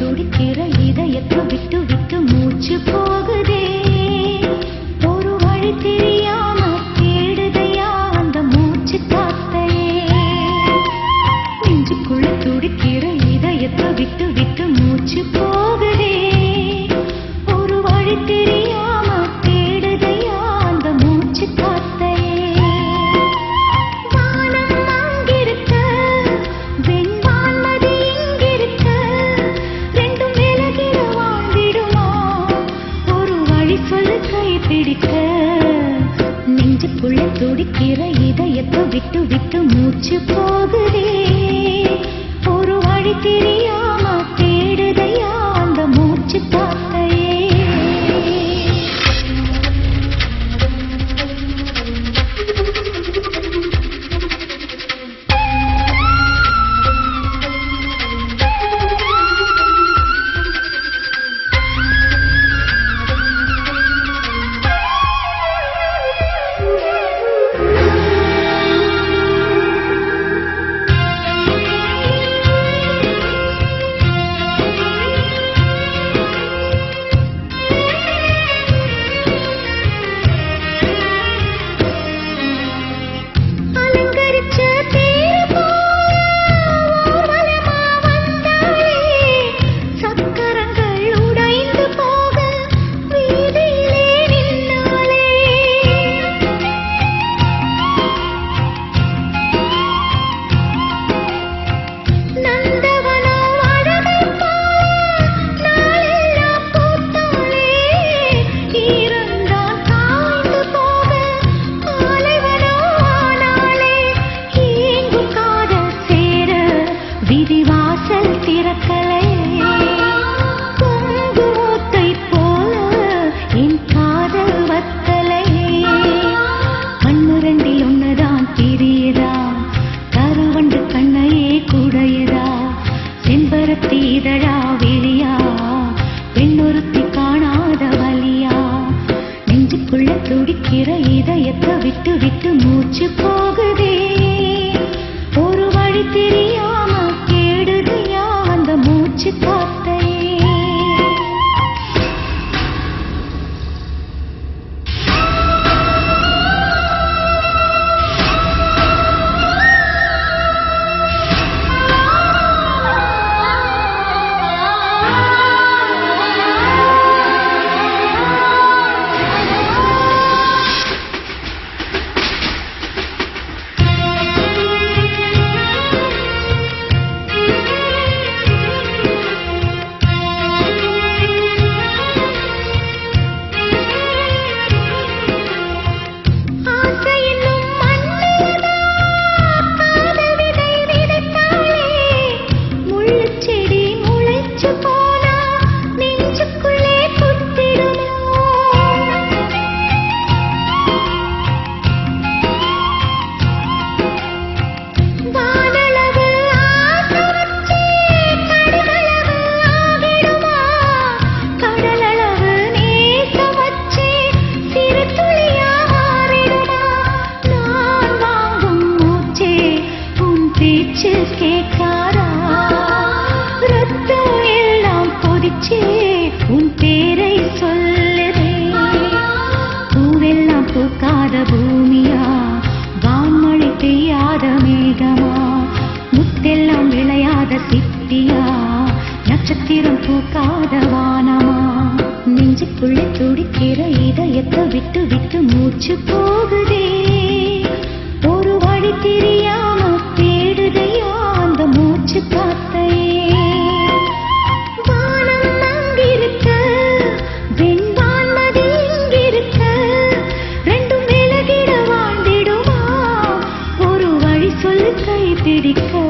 துடிக்கிற இதயத்தை விட்டு விட்டு மூச்சு போகுதே. ஒரு வழி தெரியாம தேடுதையா அந்த மூச்சு காத்தையே. நெஞ்சுக்குள்ள துடிக்கிற இதயத்தை விட்டு விட்டு மூச்சு போகுதே. ஒரு வழி தெரியாம தேடுதையா அந்த மூச்சு காத்தையே. நெஞ்சுக்குள்ள துடிக்கிற இதயத்தை விட்டு விட்டு மூச்சு போகுதே. ஒரு வழி தெரியாம தேடுதையா அந்த மூச்சு காத்தையே. இதழா வெளியா பெண்ணொருத்தி காணாத வலியா. நெஞ்சுக்குள்ள துடிக்கிற இதயத்தை விட்டு விட்டு மூச்சு போகுதே. ஒரு வழி தெரியாம கேடுதையா அந்த மூச்சு காத்தையே. கேட்காரா ரத்தம் எல்லாம் கொதிச்சே உன் பேரை சொல்லுதே. பூவெல்லாம் பூக்காத பூமியா வான்மழை பெய்யாத மேகமா. முத்தெல்லாம் விளையாத சிட்டியா நட்சத்திரம் பூக்காத வானமா. நெஞ்சுக்குள்ள துடிக்கிற இதயத்தை விட்டு விட்டு மூச்சு போகுதே. ஒரு வழி தெரியாம தேடுதையா அந்த மூச்சு காத்தையே. வானம் அங்கிருக்க வெண்வான்மதி இங்கிருக்க ரெண்டும் விலகிட வாழ்ந்திடுமா. ஒரு வழி சொல்லு கை பிடிக்க